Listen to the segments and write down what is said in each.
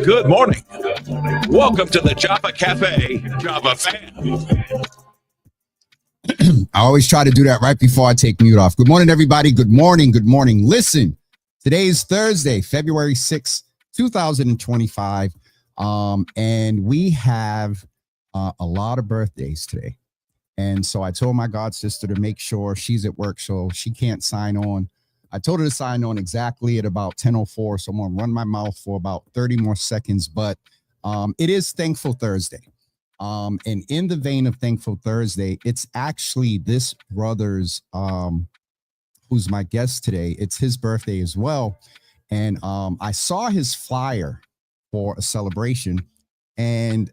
Good morning. Welcome to the Java Cafe, Java fam. I always try to do that right before I take mute off. Good morning, everybody. Good morning. Good morning. Listen, today is Thursday, February 6th, 2025. And we have a lot of birthdays today. And so I told my god sister to make sure she's at work, so she can't sign on. I told her to sign on exactly at about 10:04. So I'm going to run my mouth for about 30 more seconds. But it is Thankful Thursday. And in the vein of Thankful Thursday, it's actually this brother's, who's my guest today. It's his birthday as well. And I saw his flyer for a celebration, and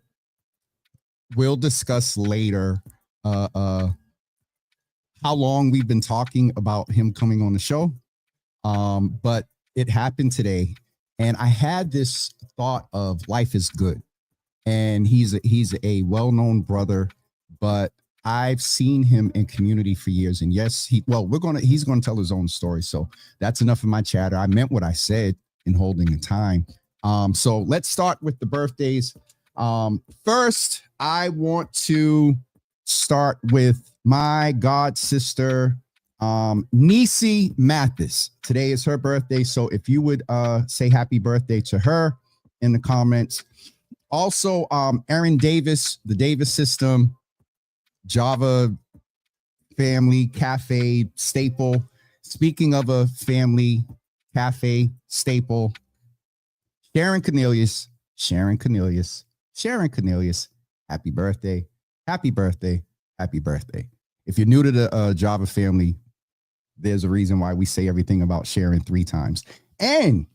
we'll discuss later how long we've been talking about him coming on the show. But it happened today, and I had this thought of life is good. And he's a well-known brother, but I've seen him in community for years. And yes, he's going to tell his own story. So that's enough of my chatter. I meant what I said in holding the time. So let's start with the birthdays. First, I want to start with my god sister, Nisi Mathis. Today is her birthday. So if you would say happy birthday to her in the comments. Also, Aaron Davis, the Davis system, Java family, cafe staple. Speaking of a family, cafe staple, Sharon Cornelius, happy birthday, happy birthday, happy birthday. If you're new to the Java family, there's a reason why we say everything about Sharon 3 times. And,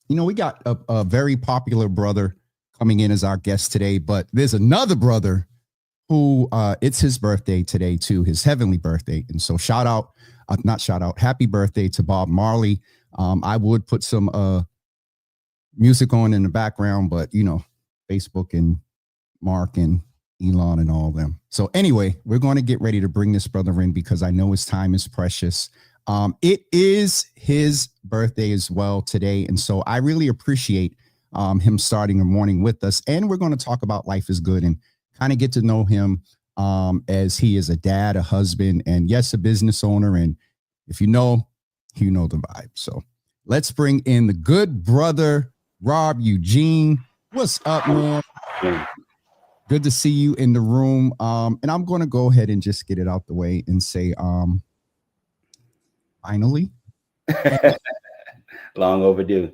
you know, we got a very popular brother coming in as our guest today, but there's another brother who it's his birthday today too, his heavenly birthday. And so happy birthday to Bob Marley. I would put some music on in the background, but you know, Facebook and Mark and Elon and all of them. So anyway, we're going to get ready to bring this brother in because I know his time is precious. It is his birthday as well today. And so I really appreciate him starting the morning with us. And we're going to talk about life is good and kind of get to know him as he is a dad, a husband, and yes, a business owner. And if you know the vibe. So let's bring in the good brother, Rob Eugene. What's up, man? Good to see you in the room. And I'm going to go ahead and just get it out the way and say, finally. Long overdue.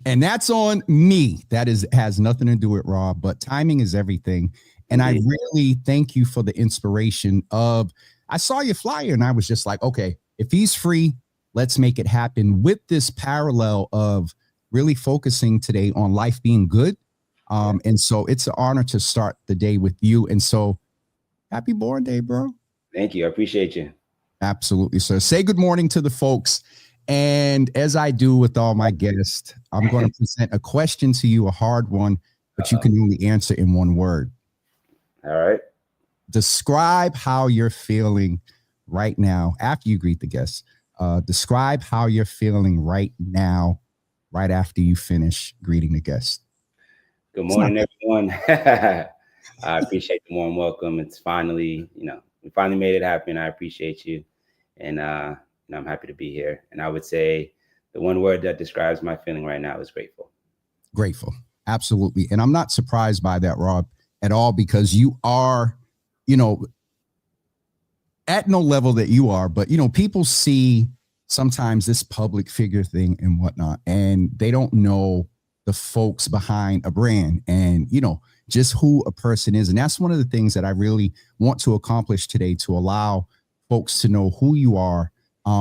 And that's on me. That has nothing to do with Rob, but timing is everything. And I really thank you for the inspiration of, I saw your flyer and I was just like, okay, if he's free, let's make it happen with this parallel of really focusing today on life being good. And so it's an honor to start the day with you. And so happy born day, bro. Thank you. I appreciate you. Absolutely, sir. Say good morning to the folks. And as I do with all my guests, I'm going to present a question to you, a hard one, but you can only answer in one word. All right. Describe how you're feeling right now after you greet the guests. Describe how you're feeling right now, right after you finish greeting the guests. Good morning, everyone. I appreciate the warm welcome. It's finally, we finally made it happen. I appreciate you. And I'm happy to be here. And I would say the one word that describes my feeling right now is grateful. Grateful. Absolutely. And I'm not surprised by that, Rob, at all, because you are, at no level that you are, but, people see sometimes this public figure thing and whatnot, and they don't know the folks behind a brand and, just who a person is. And that's one of the things that I really want to accomplish today, to allow folks to know who you are,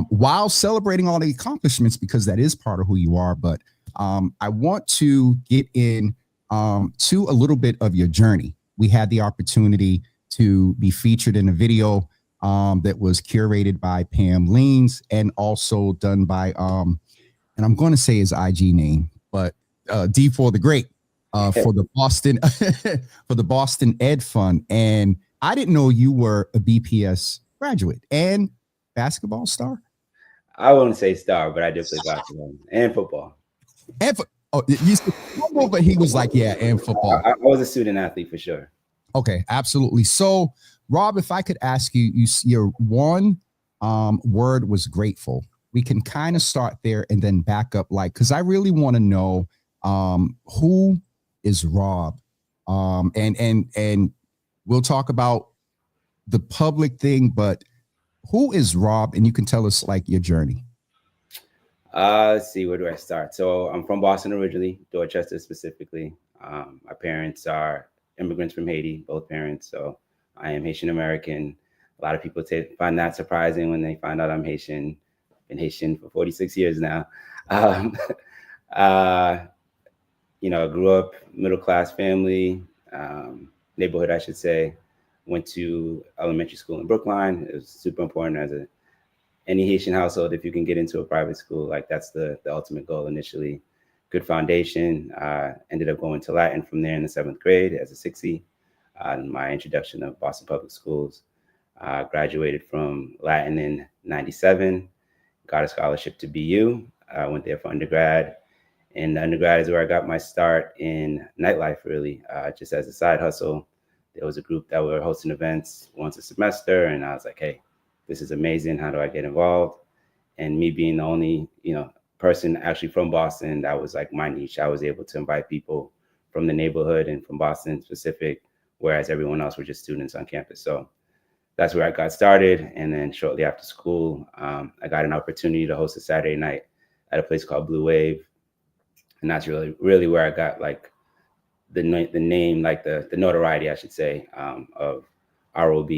while celebrating all the accomplishments, because that is part of who you are. But I want to get in to a little bit of your journey. We had the opportunity to be featured in a video that was curated by Pam Leans and also done by, and I'm going to say his IG name, but D for the Great, for the Boston Ed Fund. And I didn't know you were a BPS graduate and basketball star. I wouldn't say star, but I did play basketball and football. Oh, you said football, but he was like, yeah, and football. I was a student athlete for sure. Okay, absolutely. So, Rob, if I could ask you, your one word was grateful. We can kind of start there and then back up, like, because I really want to know who is Rob, and we'll talk about the public thing, but who is Rob? And you can tell us like your journey. Let's see, where do I start? So I'm from Boston originally, Dorchester specifically. My parents are immigrants from Haiti, both parents. So I am Haitian American. A lot of people find that surprising when they find out I'm Haitian. Been Haitian for 46 years now. Um, uh, grew up middle class family, neighborhood, I should say. Went to elementary school in Brookline. It was super important as any Haitian household. If you can get into a private school, like that's the ultimate goal initially. Good foundation. Ended up going to Latin from there in the 7th grade as a 6E. My introduction of Boston Public Schools. Graduated from Latin in 97. Got a scholarship to BU. Went there for undergrad. And undergrad is where I got my start in nightlife, really, just as a side hustle. There was a group that were hosting events once a semester, and I was like, hey, this is amazing. How do I get involved? And me being the only, person actually from Boston, that was like my niche. I was able to invite people from the neighborhood and from Boston specific, whereas everyone else were just students on campus. So that's where I got started. And then shortly after school, I got an opportunity to host a Saturday night at a place called Blue Wave. And that's really where I got like the name, like the notoriety, I should say, of ROB.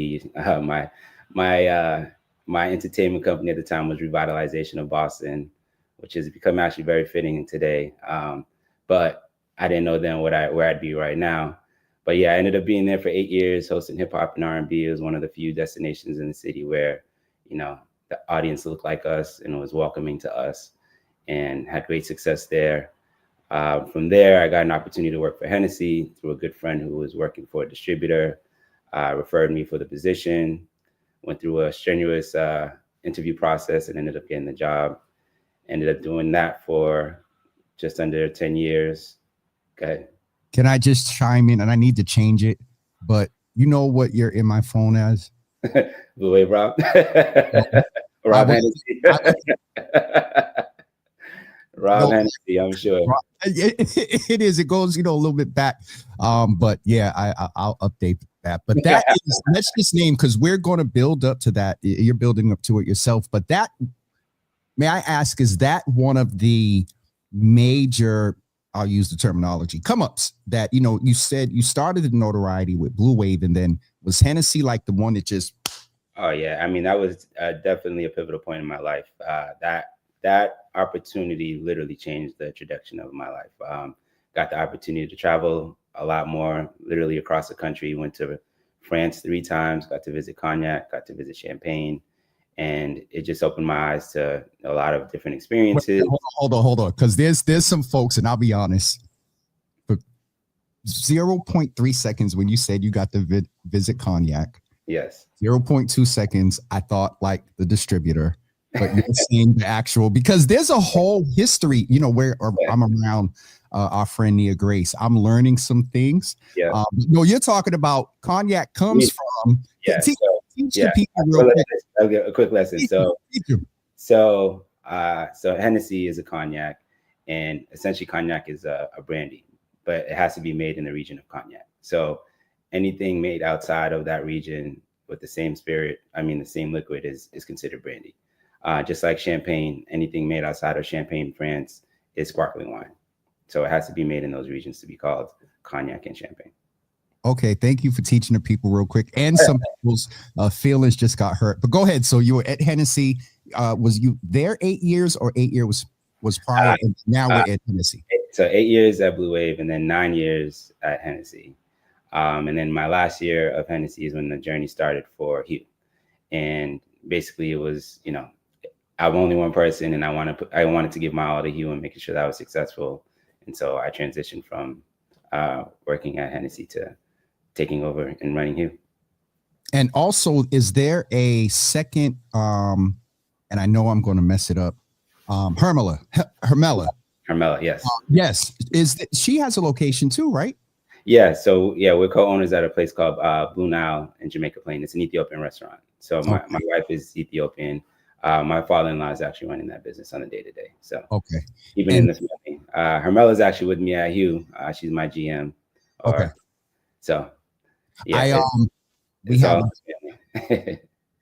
My entertainment company at the time was Revitalization of Boston, which has become actually very fitting today. But I didn't know then where I'd be right now. But yeah, I ended up being there for 8 years, hosting hip hop and R&B. It was one of the few destinations in the city where, the audience looked like us and was welcoming to us, and had great success there. From there, I got an opportunity to work for Hennessy through a good friend who was working for a distributor, referred me for the position, went through a strenuous interview process and ended up getting the job. Ended up doing that for just under 10 years. Okay. Can I just chime in? And I need to change it, but you know what you're in my phone as? Blue Wave Rob. Rob Hennessy. Rob Hennessy, I'm sure. It is. It goes, a little bit back. But yeah, I'll update that. But let's just name, because we're going to build up to that. You're building up to it yourself. But that, may I ask, is that one of the major, I'll use the terminology, come ups that, you said you started the notoriety with Blue Wave, and then was Hennessy like the one that just. Oh, yeah. I mean, that was definitely a pivotal point in my life. That opportunity literally changed the trajectory of my life. Got the opportunity to travel a lot more, literally across the country. Went to France 3 times, got to visit Cognac, got to visit Champagne. And it just opened my eyes to a lot of different experiences. Wait, hold on. Because there's some folks, and I'll be honest, for 0.3 seconds when you said you got to visit Cognac. Yes. 0.2 seconds, I thought like the distributor. But you're seeing the actual, because there's a whole history, where I'm around our friend Nia Grace. I'm learning some things. Yeah. You're talking about Cognac comes from. Yeah. Teach the people real quick. I'll get a quick lesson. So Hennessy is a cognac, and essentially cognac is a brandy, but it has to be made in the region of Cognac. So anything made outside of that region with the same spirit, the same liquid is considered brandy. Just like Champagne, anything made outside of Champagne, France, is sparkling wine. So it has to be made in those regions to be called Cognac and Champagne. Okay, thank you for teaching the people real quick. And some people's feelings just got hurt. But go ahead. So you were at Hennessy. Was you there 8 years, or 8 years was prior? And now we're at Hennessy. So 8 years at Blue Wave, and then 9 years at Hennessy. And then my last year of Hennessy is when the journey started for Hugh. And basically it was, I'm only one person, and I wanted to give my all to Hugh and making sure that I was successful. And so I transitioned from working at Hennessy to taking over and running Hugh. And also, is there a second, and I know I'm going to mess it up, Hermela. Carmela, yes. Yes. She has a location too, right? Yeah, so yeah, we're co-owners at a place called Blue Nile in Jamaica Plain. It's an Ethiopian restaurant. So my wife is Ethiopian. My father-in-law is actually running that business on a day-to-day. So Okay. even in the family. Hermela's actually with me at Hugh. She's my GM. Okay. So yeah,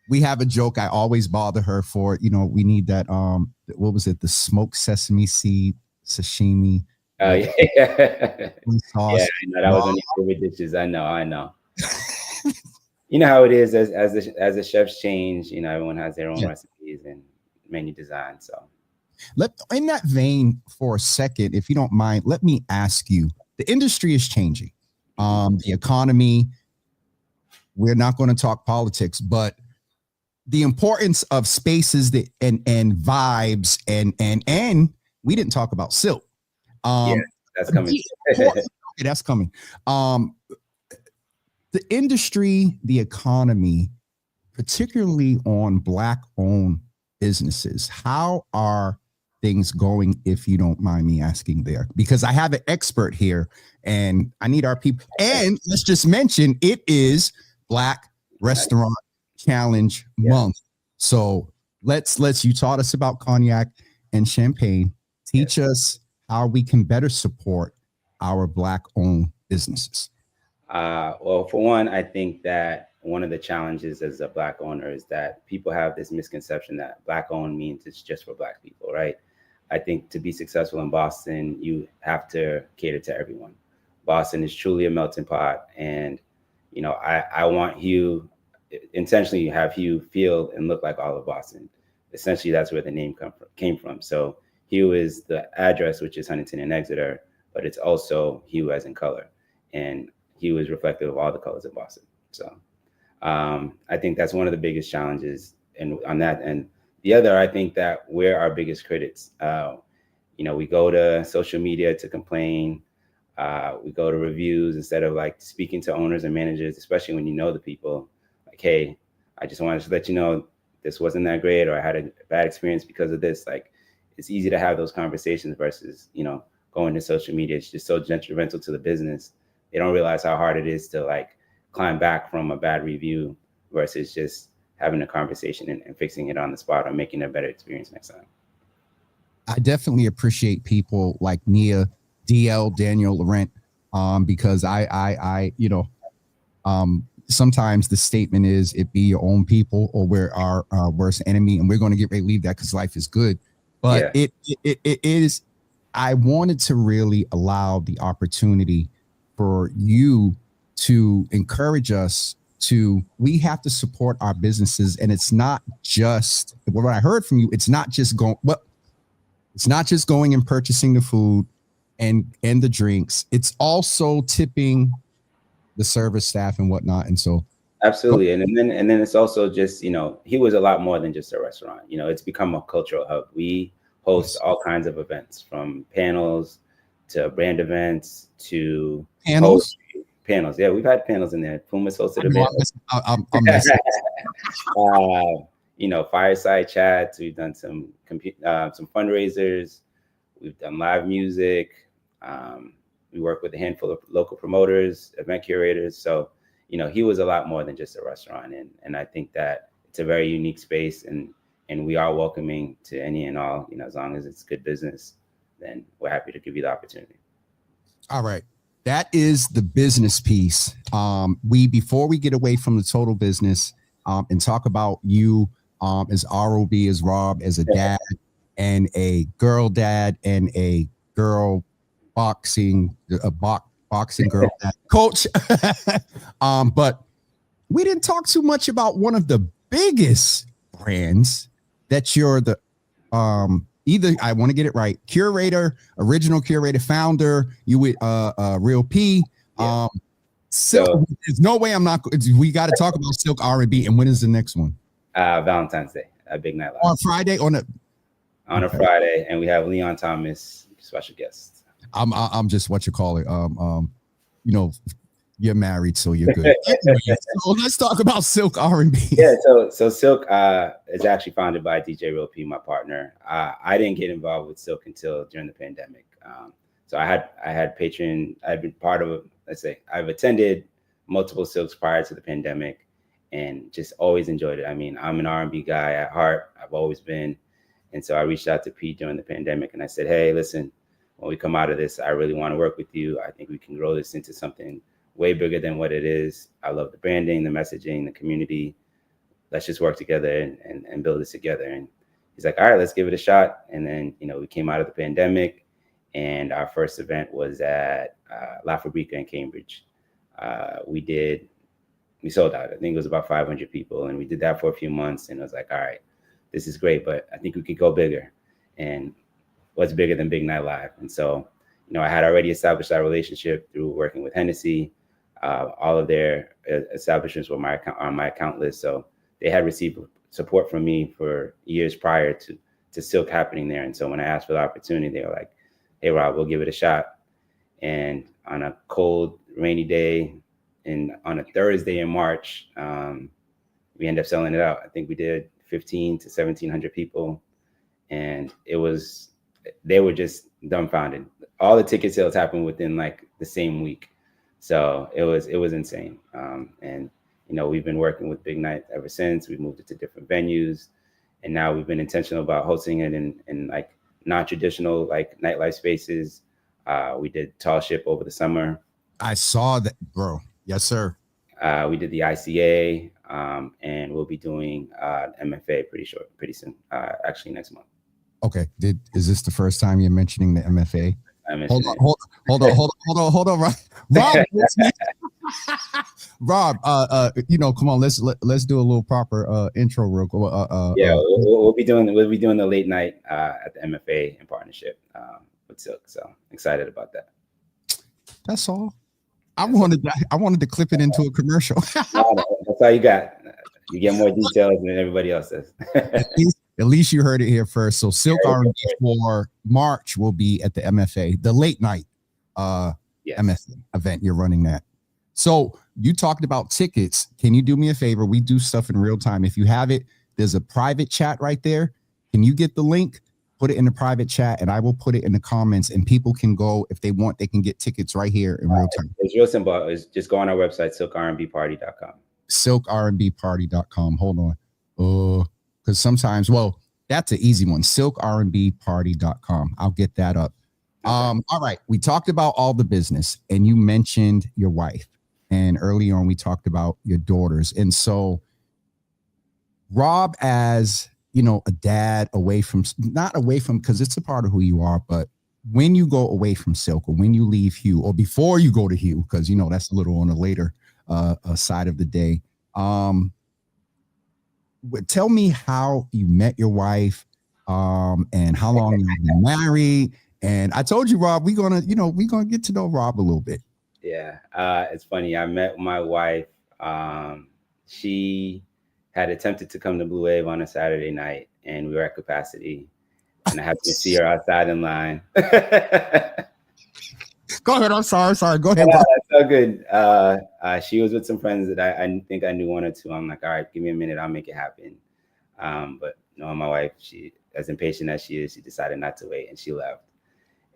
we have a joke. I always bother her for, we need that, what was it? The smoked sesame seed sashimi. Oh yeah. Sauce. Yeah, I know that was one of your favorite dishes. I know. You know how it is as the chefs change, everyone has their own recipes and menu design. So in that vein for a second, if you don't mind, let me ask you, the industry is changing. The economy, we're not going to talk politics, but the importance of spaces that and vibes and we didn't talk about silk. That's coming. That's coming. The industry, the economy, particularly on Black-owned businesses, how are things going, if you don't mind me asking there? Because I have an expert here and I need our people. And let's just mention, it is Black Restaurant Challenge Month. So you taught us about cognac and champagne. Teach us how we can better support our Black-owned businesses. Well, for one, I think that one of the challenges as a Black owner is that people have this misconception that Black owned means it's just for Black people, right? I think to be successful in Boston, you have to cater to everyone. Boston is truly a melting pot. And, I want Hugh, intentionally have Hugh feel and look like all of Boston. Essentially, that's where the name came from. So Hugh is the address, which is Huntington and Exeter, but it's also Hugh as in color. And Hugh is reflective of all the colors of Boston. So I think that's one of the biggest challenges. And on that, and the other, I think that we're our biggest critics. We go to social media to complain. We go to reviews instead of like speaking to owners and managers, especially when you know the people. Like, hey, I just wanted to let you know this wasn't that great, or I had a bad experience because of this. Like, it's easy to have those conversations versus, going to social media. It's just so detrimental to the business. They don't realize how hard it is to like climb back from a bad review versus just having a conversation and fixing it on the spot or making a better experience next time. I definitely appreciate people like Nia, DL, Daniel, Laurent, because I sometimes the statement is it be your own people or we're our worst enemy, and we're going to get ready to leave that because life is good. But it is. I wanted to really allow the opportunity for you to encourage us we have to support our businesses. And it's not just what I heard from you. It's not just going and purchasing the food and the drinks. It's also tipping the service staff and whatnot. And so absolutely. And then it's also just, he was a lot more than just a restaurant. It's become a cultural hub. We host all kinds of events, from panels to brand events to panels. Panels. Yeah, we've had panels in there. Puma's hosted a bit. Fireside chats. We've done some fundraisers. We've done live music. We work with a handful of local promoters, event curators. So, he was a lot more than just a restaurant. And I think that it's a very unique space, and we are welcoming to any and all. As long as it's good business, then we're happy to give you the opportunity. All right. That is the business piece. Before we get away from the total business and talk about you as ROB, as Rob, as a dad and a girl dad and a girl boxing girl dad coach. But we didn't talk too much about one of the biggest brands that you're the either, I want to get it right, original curator, founder, you with Real P. Silk, there's no way we got to talk about Silk R&B. And when is the next one? Valentine's Day, a big night. On Friday? On a Friday, and we have Leon Thomas, special guest. I'm just what you call it. You're married, so you're good. Anyway, so let's talk about Silk R&B. Yeah, so Silk is actually founded by DJ Real P, my partner. I didn't get involved with Silk until during the pandemic. So I had Patreon. I've been part of, let's say, I've attended multiple Silks prior to the pandemic, and just always enjoyed it. I mean, I'm an R&B guy at heart. I've always been, and so I reached out to Pete during the pandemic, and I said, hey, listen, when we come out of this, I really want to work with you. I think we can grow this into something way bigger than what it is. I love the branding, the messaging, the community. Let's just work together and build this together. And he's like, all right, let's give it a shot. And then, we came out of the pandemic, and our first event was at La Fabrica in Cambridge. We sold out. I think it was about 500 people. And we did that for a few months. And I was like, all right, this is great, but I think we could go bigger. And what's bigger than Big Night Live? And so, I had already established our relationship through working with Hennessy. All of their establishments were on my account list. So they had received support from me for years prior to Silk happening there. And so when I asked for the opportunity, they were like, hey, Rob, we'll give it a shot. And on a cold, rainy day, and on a Thursday in March, we ended up selling it out. I think we did 1,500 to 1,700 people. And they were just dumbfounded. All the ticket sales happened within like the same week. So it was insane. And, we've been working with Big Night ever since. We've moved it to different venues. And now we've been intentional about hosting it in like non-traditional like nightlife spaces. We did Tall Ship over the summer. I saw that, bro. Yes, sir. We did the ICA, and we'll be doing MFA pretty soon, actually next month. Okay. Is this the first time you're mentioning the MFA? Hold on, Rob. Rob, come on, let's do a little proper intro real quick. We'll be doing the late night at the MFA in partnership with Silk. So excited about that. That's all. I wanted to clip it into a commercial. That's all you got. You get more details than everybody else does. At least you heard it here first. So Silk R&B for March will be at the MFA, the late night MFA event. You're running that. So you talked about tickets. Can you do me a favor? We do stuff in real time. If you have it, there's a private chat right there. Can you get the link? Put it in the private chat, and I will put it in the comments, and people can go if they want. They can get tickets right here in real time. It's real simple. It's just go on our website, silkrnbparty.com. silkrnbparty.com. Hold on. Because sometimes, that's an easy one. silkrnbparty.com. I'll get that up. All right. We talked about all the business, and you mentioned your wife. And early on, we talked about your daughters. And so Rob, as a dad, not away from, because it's a part of who you are, but when you go away from Silk, or when you leave Hue, or before you go to Hue, because that's a little on a later side of the day. Tell me how you met your wife, and how long you've been married. And I told you, Rob, we're gonna get to know Rob a little bit. Yeah, it's funny. I met my wife. She had attempted to come to Blue Wave on a Saturday night, and we were at capacity, and I happened to see her outside in line. Go ahead. I'm sorry. Go ahead. Yeah, that's so good. She was with some friends that I think I knew one or two. I'm like, all right, give me a minute. I'll make it happen. But knowing my wife, she, as impatient as she is, she decided not to wait, and she left.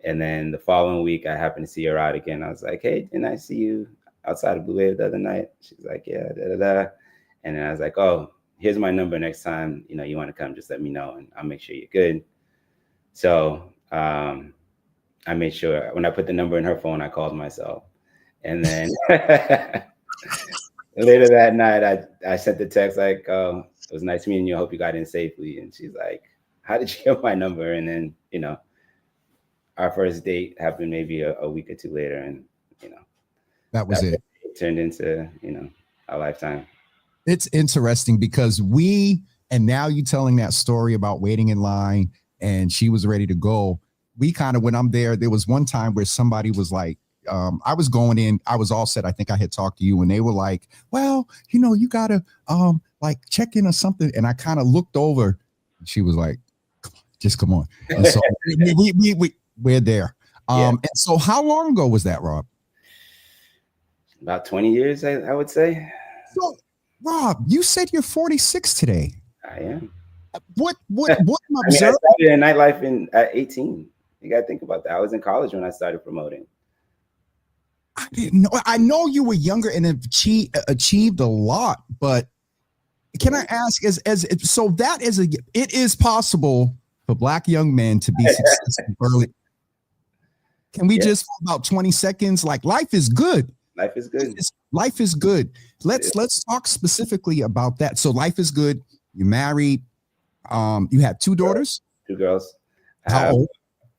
And then the following week, I happened to see her out again. I was like, hey, didn't I see you outside of Blue Wave the other night? She's like, yeah, da-da-da. And then I was like, oh, here's my number. Next time, you want to come, just let me know, and I'll make sure you're good. So I made sure when I put the number in her phone, I called myself. And then later that night, I sent the text like, oh, it was nice meeting you. I hope you got in safely. And she's like, how did you get my number? And then, our first date happened maybe a week or two later. And, that was it. It turned into, a lifetime. It's interesting because and now you telling that story about waiting in line and she was ready to go. We kind of, when I'm there was one time where somebody was like, I was going in, I was all set. I think I had talked to you and they were like, well, you gotta like check in or something. And I kind of looked over and she was like, come on. And so we're there. And so how long ago was that, Rob? About 20 years, I would say. So, Rob, you said you're 46 today. I am. What I'm I mean, I observing? started in nightlife at 18. You got to think about that. I was in college when I started promoting. I didn't know. I know you were younger and achieved a lot, but can I ask, so that is it is possible for Black young men to be successful early. Can we just for about 20 seconds? Like, life is good. Life is good. Life is good. Let's talk specifically about that. So life is good. You're married. You have 2 daughters. 2 girls. How old?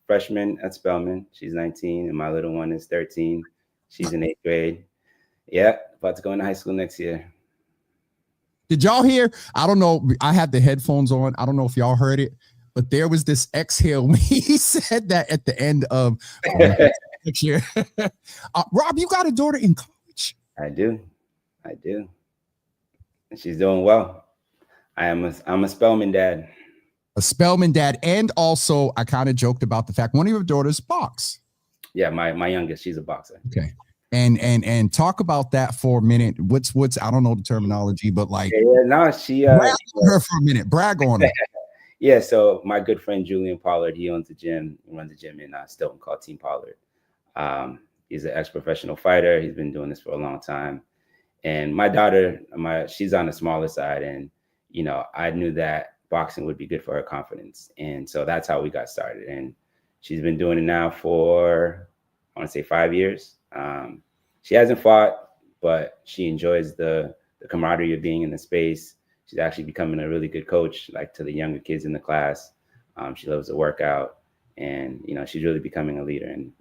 Freshman at Spelman. She's 19, and my little one is 13. She's in 8th grade. Yeah, about to go into high school next year. Did y'all hear? I don't know. I had the headphones on. I don't know if y'all heard it, but there was this exhale when he said that at the end of next year. Rob, you got a daughter in college? I do. And she's doing well. I'm a Spelman dad. A Spelman dad, and also I kind of joked about the fact one of your daughters box. Yeah, my youngest, she's a boxer. Okay. And talk about that for a minute. What's I don't know the terminology, but like she brag on her for a minute. Brag on her. Yeah, so my good friend Julian Pollard, he owns a gym. He runs a gym in Stilton called Team Pollard. He's an ex-professional fighter. He's been doing this for a long time. And my daughter, she's on the smaller side, and I knew that boxing would be good for her confidence, and so that's how we got started. And she's been doing it now for, I want to say, 5 years. She hasn't fought, but she enjoys the camaraderie of being in the space. She's actually becoming a really good coach, like to the younger kids in the class. She loves to work out, and she's really becoming a leader. And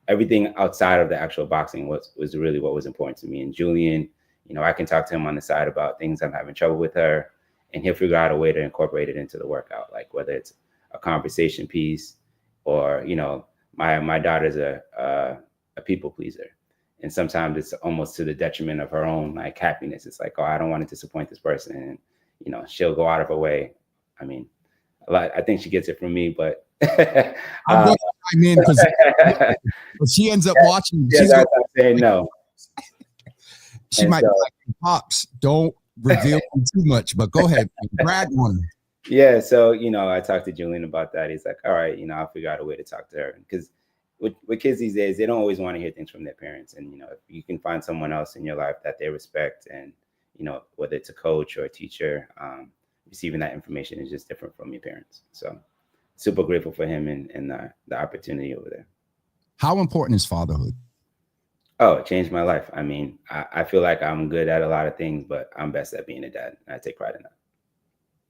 everything outside of the actual boxing was really what was important to me. And Julian, I can talk to him on the side about things I'm having trouble with her, and he'll figure out a way to incorporate it into the workout, like whether it's a conversation piece or my daughter's a people pleaser. And sometimes it's almost to the detriment of her own like happiness. It's like, oh, I don't want to disappoint this person. And, she'll go out of her way. I mean, I think she gets it from me, but I'm because she ends up watching. Yeah, that's what I'm saying no. She might be like, Pops, don't reveal too much, but go ahead, brag on her. Yeah, so I talked to Julian about that. He's like, all right, I'll figure out a way to talk to her, because with kids these days, they don't always want to hear things from their parents. And if you can find someone else in your life that they respect, and whether it's a coach or a teacher, receiving that information is just different from your parents. So super grateful for him and the opportunity over there. How important is fatherhood? Oh, it changed my life. I mean, I feel like I'm good at a lot of things, but I'm best at being a dad. I take pride in that.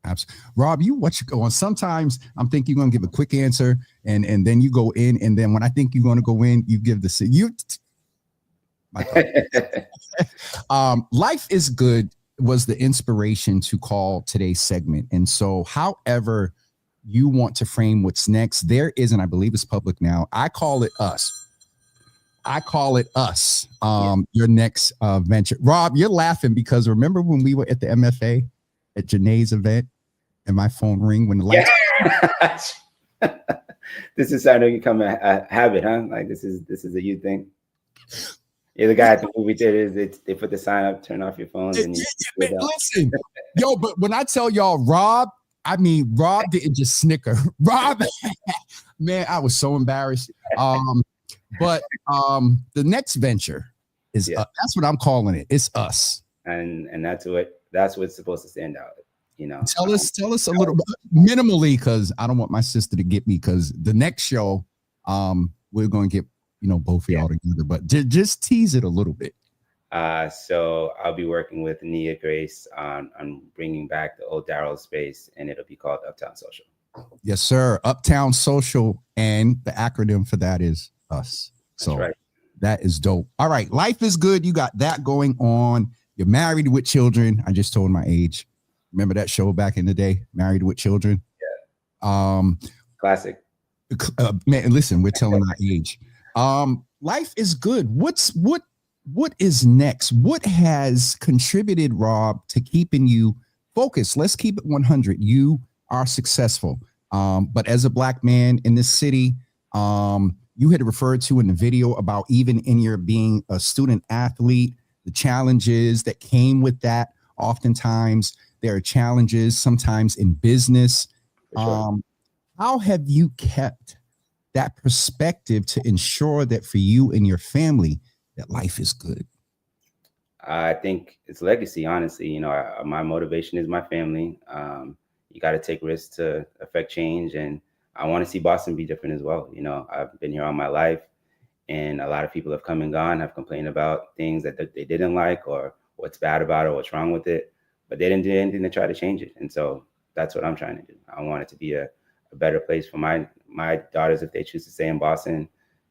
Absolutely. Rob, what you go on? Sometimes I'm thinking you're going to give a quick answer, and then you go in, and then when I think you're going to go in, you give Life is Good was the inspiration to call today's segment. And so however you want to frame what's next, there is, and I believe it's public now, I call it us. Your next venture. Rob, you're laughing because remember when we were at the MFA at Janae's event and my phone ring when the lights. This is starting to become a habit, huh? Like this is a you thing. You're the guy at the movie theaters. They put the sign up, turn off your phones. And listen, but when I tell y'all Rob didn't just snicker. Rob, man, I was so embarrassed. But the next venture is that's what I'm calling it. It's us, and that's what's supposed to stand out. Tell us a little bit minimally, because I don't want my sister to get me. Because the next show, we're going to get both of y'all together, but just tease it a little bit. So I'll be working with Nia Grace on bringing back the old Darrow space, and it'll be called Uptown Social. Yes, sir. Uptown Social, and the acronym for that is us. So that's right. That is dope. All right. Life is good. You got that going on. You're married with children. I just told my age. Remember that show back in the day, Married with Children? Yeah. Classic. Man, listen, we're telling our age. Life is good. What is next? What has contributed, Rob, to keeping you focused? Let's keep it 100. You are successful. But as a Black man in this city, you had referred to in the video about even in your being a student athlete, the challenges that came with that. Oftentimes there are challenges sometimes in business. For sure. How have you kept that perspective to ensure that for you and your family that life is good? I think it's legacy, honestly. My motivation is my family. You got to take risks to affect change. And I want to see Boston be different as well. I've been here all my life, and a lot of people have come and gone, have complained about things that they didn't like, or what's bad about it, or what's wrong with it, but they didn't do anything to try to change it. And so that's what I'm trying to do. I want it to be a better place for my daughters, if they choose to stay in Boston,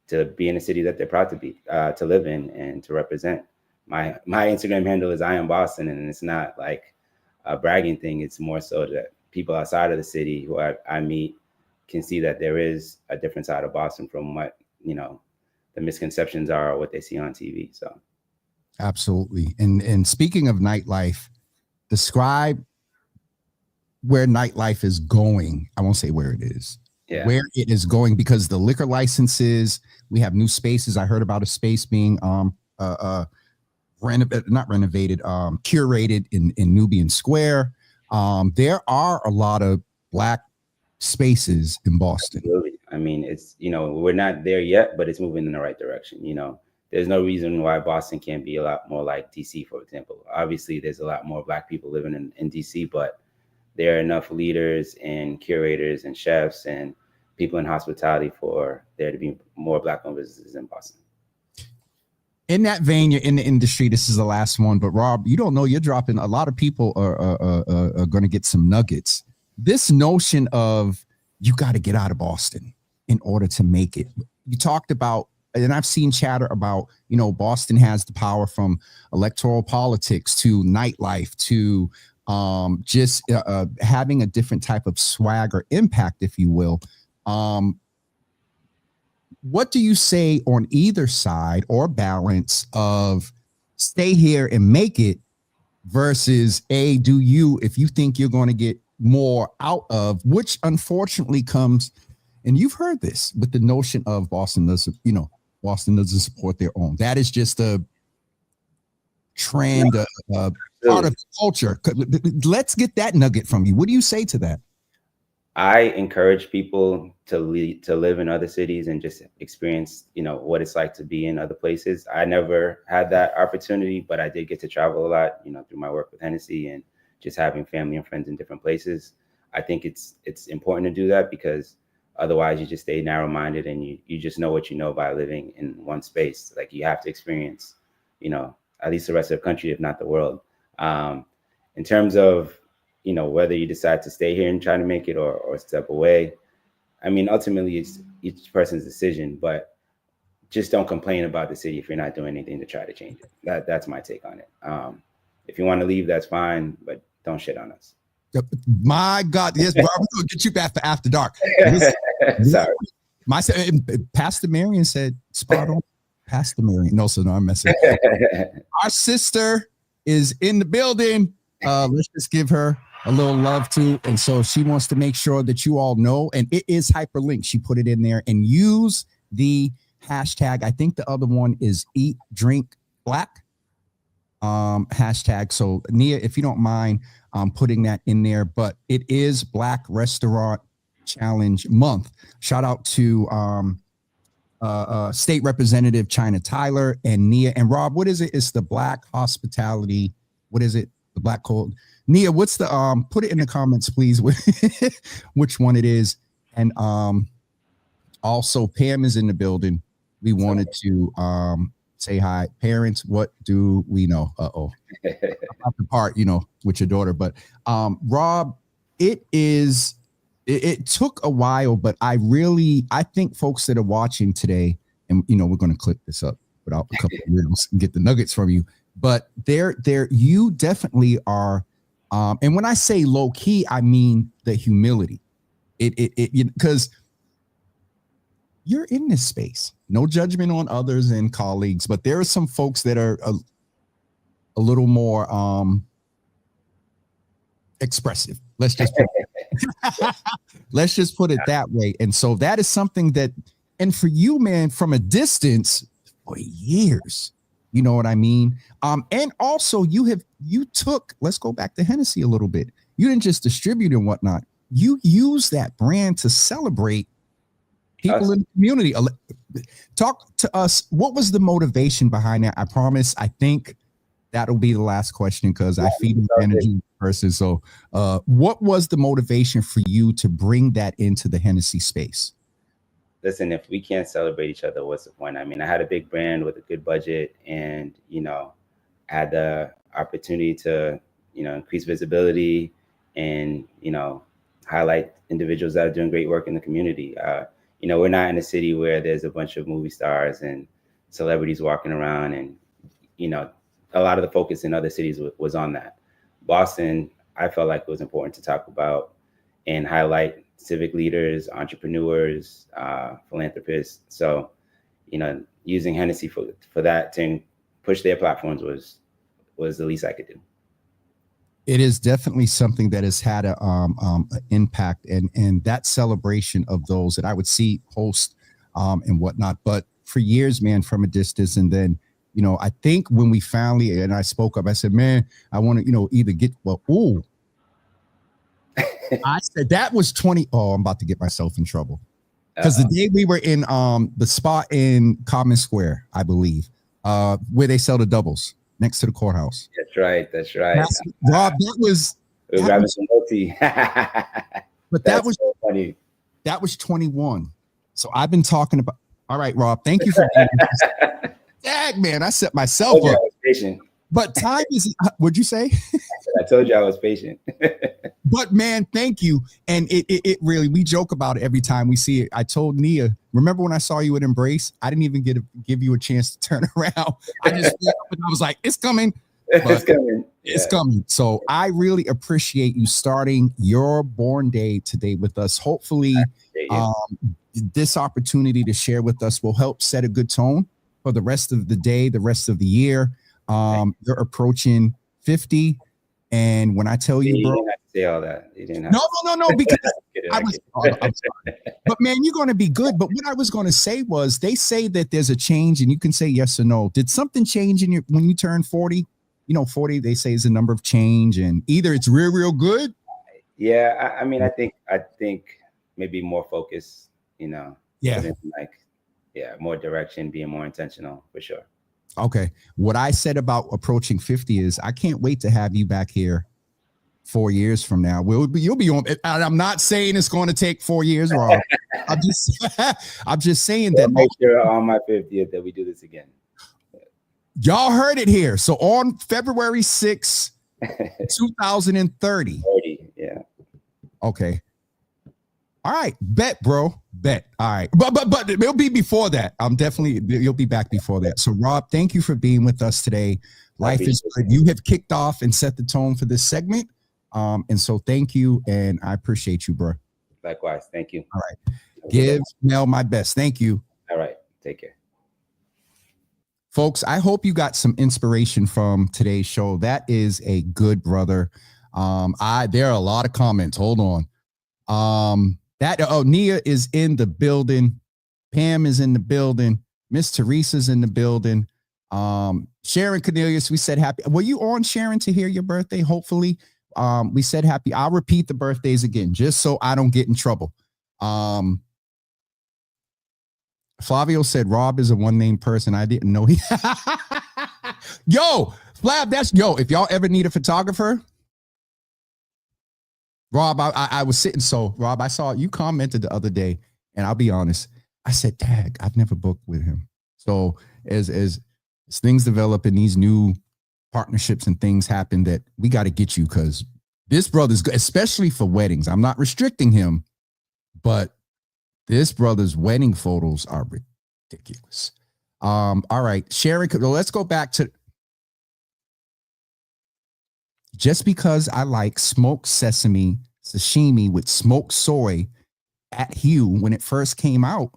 to be in a city that they're proud to be, to live in and to represent. My Instagram handle is I am Boston, and it's not like a bragging thing. It's more so that people outside of the city who I meet can see that there is a different side of Boston from what, the misconceptions are or what they see on TV. So Absolutely. And speaking of nightlife, describe where nightlife is going. I won't say where it is. Yeah. Where it is going, because the liquor licenses, we have new spaces. I heard about a space being not renovated, curated in Nubian Square. There are a lot of Black spaces in Boston. Absolutely. I mean, it's, we're not there yet, but it's moving in the right direction. There's no reason why Boston can't be a lot more like DC, for example. Obviously, there's a lot more Black people living in DC, but there are enough leaders and curators and chefs and people in hospitality for there to be more Black-owned businesses in Boston. In that vein, you're in the industry. This is the last one, but Rob, you don't know, you're dropping. A lot of people are going to get some nuggets. This notion of you got to get out of Boston in order to make it. You talked about, and I've seen chatter about, Boston has the power from electoral politics to nightlife to just having a different type of swag or impact, if you will. What do you say on either side or balance of stay here and make it versus if you think you're going to get more out of, which unfortunately comes, and you've heard this with the notion of Boston doesn't support their own. That is just a trend, part of the culture. Let's get that nugget from you. What do you say to that? I encourage people to live in other cities and just experience, what it's like to be in other places. I never had that opportunity, but I did get to travel a lot, through my work with Hennessy and just having family and friends in different places. I think it's important to do that, because otherwise you just stay narrow-minded and you just know what you know by living in one space. Like, you have to experience, at least the rest of the country, if not the world. In terms of, whether you decide to stay here and try to make it or step away, I mean, ultimately it's each person's decision, but just don't complain about the city if you're not doing anything to try to change it. That's my take on it. If you want to leave, that's fine, but don't shit on us. My God, yes, bro, we're gonna get you back for after dark. Sorry. Pastor Marion said, spot on. Pastor Marion. No, I'm messing. Our sister is in the building. Let's just give her a little love too. And so she wants to make sure that you all know, and it is hyperlinked. She put it in there, and use the hashtag. I think the other one is Eat Drink Black hashtag. So Nia, if you don't mind putting that in there, but it is Black Restaurant Challenge Month. Shout out to State Representative China Tyler and Nia and Rob. What is it? It's the Black Hospitality. What is it? The Black Code. Nia, what's the put it in the comments, please, which one it is. And also Pam is in the building. We wanted to say hi. Parents, what do we know? About the part, with your daughter. But Rob, it took a while, but I think folks that are watching today, and we're going to clip this up without a couple of riddles and get the nuggets from you. But you definitely are. And when I say low key, I mean the humility. Because you're in this space. No judgment on others and colleagues, but there are some folks that are a little more expressive. Let's just put it that way. And so that is something that And for you, man, from a distance for years, you know what I mean? And also you took, let's go back to Hennessy a little bit. You didn't just distribute and whatnot. You use that brand to celebrate people in the community. Talk to us. What was the motivation behind that? I promise. I think that'll be the last question because I feed an energy person. So what was the motivation for you to bring that into the Hennessy space? Listen, if we can't celebrate each other, what's the point? I mean, I had a big brand with a good budget and, had the opportunity to, increase visibility and, highlight individuals that are doing great work in the community. We're not in a city where there's a bunch of movie stars and celebrities walking around and, a lot of the focus in other cities was on that. Boston, I felt like it was important to talk about and highlight civic leaders, entrepreneurs, philanthropists. So, using Hennessy for that to push their platforms was the least I could do. It is definitely something that has had a impact and that celebration of those that I would see host and whatnot. But for years, man, from a distance, and then I think when we finally, and I spoke up, I said, man, I want to, either get, I said that was 20. Oh, I'm about to get myself in trouble. Because the day we were in the spot in Common Square, I believe, where they sell the doubles next to the courthouse. That's right. Rob, that was. We were grabbing some roti. But that was so funny. That was 21. So I've been talking about. All right, Rob, thank you for being here. Dag, man, I set myself up. I was patient. But time is, what'd you say? I told you I was patient. But man, thank you. And it really, we joke about it every time we see it. I told Nia, remember when I saw you at Embrace? I didn't even give you a chance to turn around. I just and I was like, it's coming. It's coming. It's coming. So I really appreciate you starting your born day today with us. Hopefully, this opportunity to share with us will help set a good tone for the rest of the day, the rest of the year. You're approaching 50. And when I tell you, bro, didn't have to say all that. You didn't have no, because I'm sorry. But man, you're going to be good. But what I was going to say was they say that there's a change and you can say yes or no. Did something change in when you turn 40? 40, they say is a number of change and either it's real good. Yeah. I think maybe more focus, more direction, being more intentional for sure. Okay. What I said about approaching 50 is I can't wait to have you back here 4 years from now. You'll be on. I'm not saying it's going to take 4 years, Rob. I'm just saying that. Make sure on my 50th that we do this again. Y'all heard it here. So on February 6th, 2030. 30, yeah. Okay. All right. Bet, bro. Bet. All right. But it'll be before that. You'll be back before that. So Rob, thank you for being with us today. Life is good. You have kicked off and set the tone for this segment. And so thank you. And I appreciate you, bro. Likewise. Thank you. All right. Give Mel my best. Thank you. All right. Take care. Folks, I hope you got some inspiration from today's show. That is a good brother. There are a lot of comments. Hold on. Nia is in the building. Pam is in the building. Miss Teresa's in the building. Sharon Cornelius, we said happy. Were you on, Sharon, to hear your birthday? Hopefully. We said happy. I'll repeat the birthdays again, just so I don't get in trouble. Flavio said Rob is a one-name person. I didn't know he. Yo, Flav, if y'all ever need a photographer, Rob, I was sitting. So Rob, I saw you commented the other day, and I'll be honest. I said, "Dag, I've never booked with him." So as things develop and these new partnerships and things happen, that we got to get you because this brother's good, especially for weddings. I'm not restricting him, but this brother's wedding photos are ridiculous. All right, Sharon, let's go back to just because I like smoked sesame sashimi with smoked soy at Hugh when it first came out.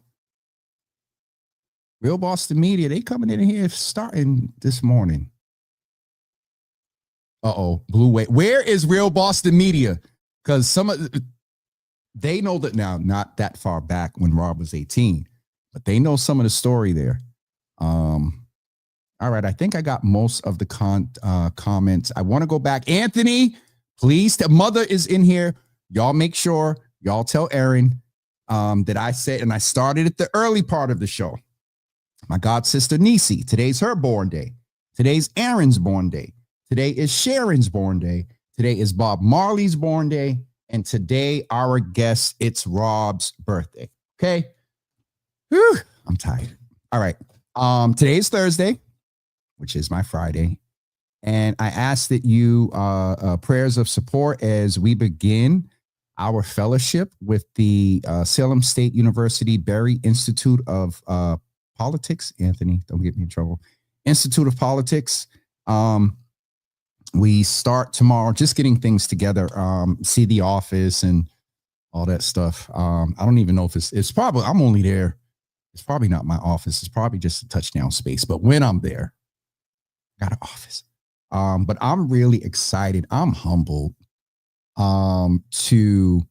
Real Boston Media, they coming in here starting this morning. Blue Wave. Where is Real Boston Media? Because they know that now, not that far back when Rob was 18. but they know some of the story there. All right, I think I got most of the comments. I want to go back. Anthony, please. The mother is in here. Y'all make sure y'all tell Erin that I said, and I started at the early part of the show. My god sister Nisi, today's her born day. Today's Erin's born day. Today is Sharon's born day. Today is Bob Marley's born day. And today, our guest, it's Rob's birthday. Okay. Whew, I'm tired. All right. Today is Thursday, which is my Friday. And I ask that you prayers of support as we begin our fellowship with the Salem State University Berry Institute of Politics. Anthony, don't get me in trouble. Institute of Politics. We start tomorrow, just getting things together, see the office and all that stuff. I don't even know if it's probably, I'm only there. It's probably not my office. It's probably just a touchdown space. But when I'm there, I got an office. But I'm really excited. I'm humbled to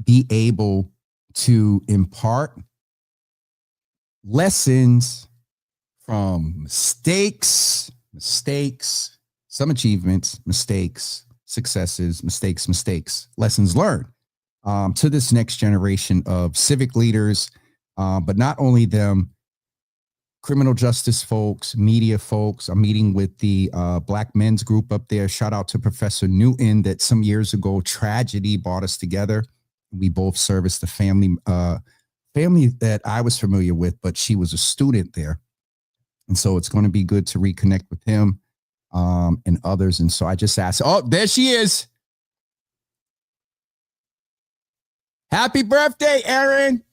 be able to impart lessons from mistakes, some achievements, mistakes, successes, mistakes, lessons learned to this next generation of civic leaders, but not only them, criminal justice folks, media folks. I'm meeting with the Black Men's Group up there. Shout out to Professor Newton that some years ago, tragedy brought us together. We both serviced the family that I was familiar with, but she was a student there. And so it's going to be good to reconnect with him and others. And so I just asked, oh, there she is. Happy birthday, Erin.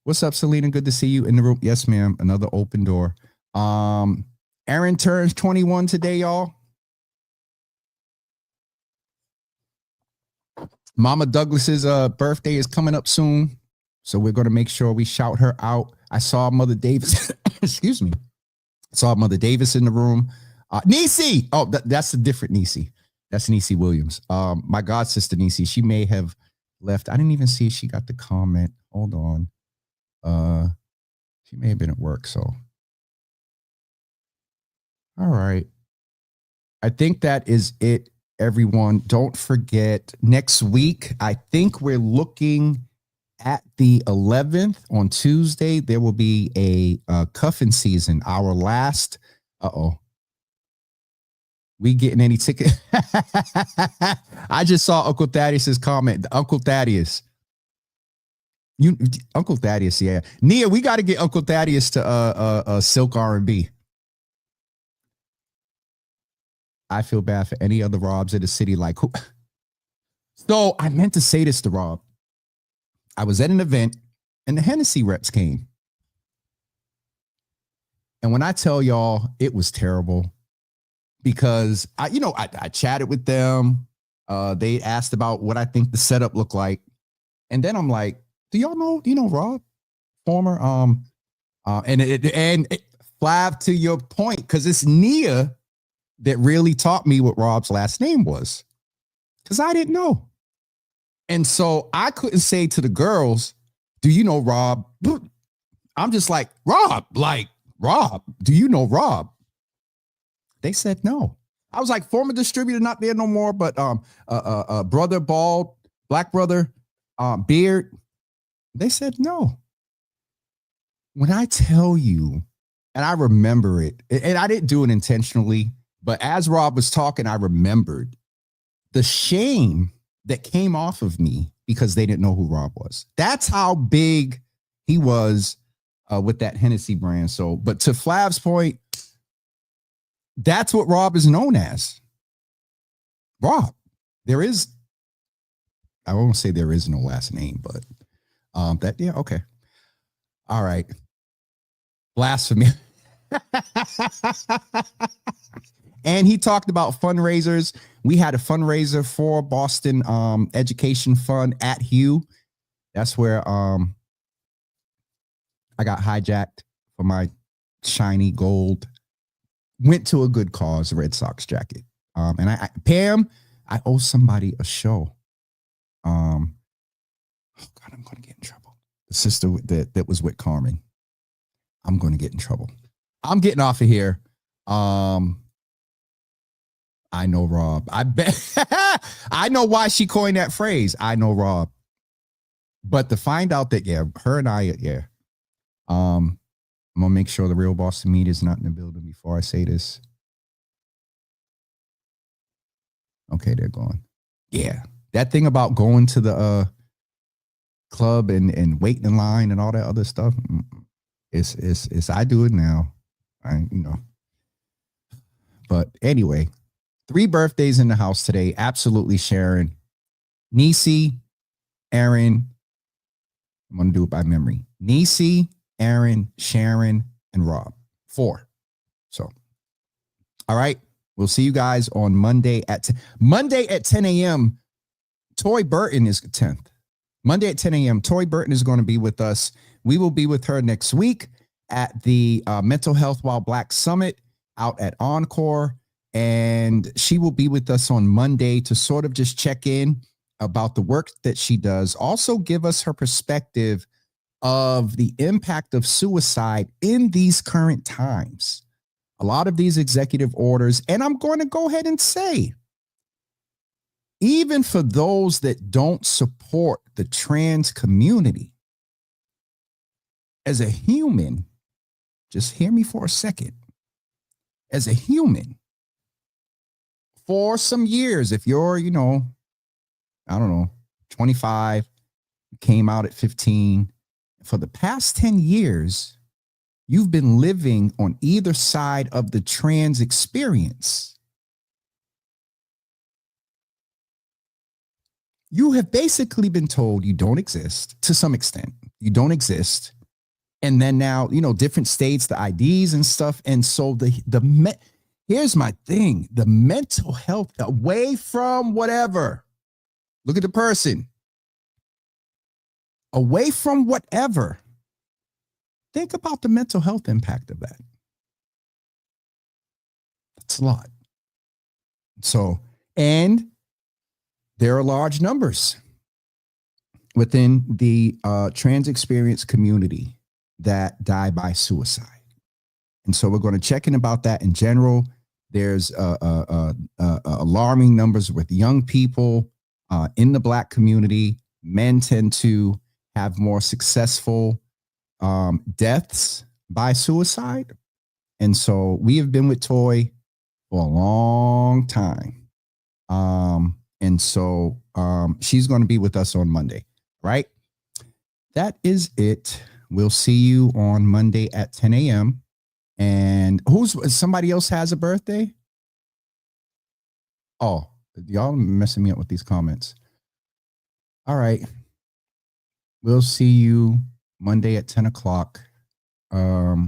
What's up, Selena? Good to see you in the room. Yes, ma'am. Another open door. Erin turns 21 today, y'all. Mama Douglas's birthday is coming up soon. So we're going to make sure we shout her out. I saw Mother Davis. Excuse me. Saw Mother Davis in the room. Nisi. Oh, that's a different Nisi. That's Nisi Williams. My god sister Nisi. She may have left. I didn't even see if she got the comment. Hold on. She may have been at work. So, all right. I think that is it, everyone. Don't forget, next week, I think we're looking at the 11th on Tuesday. There will be a cuffing season. Our last, we getting any ticket? I just saw Uncle Thaddeus's comment. Uncle Thaddeus. Uncle Thaddeus, yeah. Nia, we got to get Uncle Thaddeus to Silk R&B. I feel bad for any other Robs in the city. Like who? So I meant to say this to Rob. I was at an event and the Hennessy reps came. And when I tell y'all, it was terrible because I chatted with them. They asked about what I think the setup looked like. And then I'm like, do y'all know, Rob? Former, and Flav, to your point, because it's Nia that really taught me what Rob's last name was. Because I didn't know. And so I couldn't say to the girls, do you know Rob? I'm just like, Rob, do you know Rob? They said no. I was like, former distributor, not there no more, but brother, bald, black brother, beard. They said no. When I tell you, and I remember it, and I didn't do it intentionally, but as Rob was talking, I remembered the shame that came off of me because they didn't know who Rob was. That's how big he was with that Hennessy brand. So, but to Flav's point, that's what Rob is known as. Rob. I won't say there is no last name, but okay. All right. Blasphemy. And he talked about fundraisers. We had a fundraiser for Boston Education Fund at Hugh. That's where I got hijacked for my shiny gold. Went to a good cause, Red Sox jacket. And Pam, I owe somebody a show. Oh God, I'm going to get in trouble. The sister that was with Carmen. I'm going to get in trouble. I'm getting off of here. I know Rob. I bet I know why she coined that phrase. I know Rob. But to find out that, yeah, her and I, yeah. I'm gonna make sure the real Boston media is not in the building before I say this. Okay, they're gone. Yeah. That thing about going to the club and waiting in line and all that other stuff. It's I do it now. But anyway, 3 birthdays in the house today. Absolutely, Sharon. Nisi, Aaron. I'm going to do it by memory. Nisi, Aaron, Sharon, and Rob. 4. So, all right. We'll see you guys on Monday at 10 a.m. Toy Burton is 10th. Monday at 10 a.m. Toy Burton is going to be with us. We will be with her next week at the Mental Health While Black Summit out at Encore. And she will be with us on Monday to sort of just check in about the work that she does. Also give us her perspective of the impact of suicide in these current times. A lot of these executive orders, and I'm going to go ahead and say, even for those that don't support the trans community, as a human, just hear me for a second. As a human, for some years, if you're, I don't know, 25, came out at 15, for the past 10 years, you've been living on either side of the trans experience. You have basically been told you don't exist to some extent. You don't exist. And then now, different states, the IDs and stuff. And so here's my thing, the mental health away from whatever. Look at the person. Away from whatever. Think about the mental health impact of that. That's a lot. So, and there are large numbers within the trans experience community that die by suicide. And so we're going to check in about that in general. There's alarming numbers with young people in the Black community. Men tend to have more successful deaths by suicide. And so we have been with Toy for a long time. And so she's going to be with us on Monday, right? That is it. We'll see you on Monday at 10 a.m. And somebody else has a birthday? Oh, y'all messing me up with these comments. All right. We'll see you Monday at 10 o'clock. I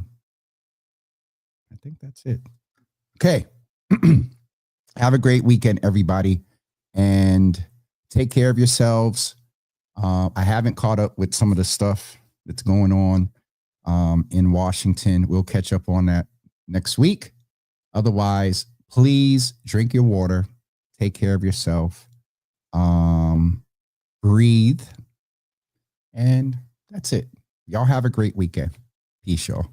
think that's it. Okay. Have a great weekend, everybody. And take care of yourselves. I haven't caught up with some of the stuff that's going on in Washington. We'll catch up on that next week. Otherwise, please drink your water. Take care of yourself. Breathe. And that's it. Y'all have a great weekend. Peace, y'all.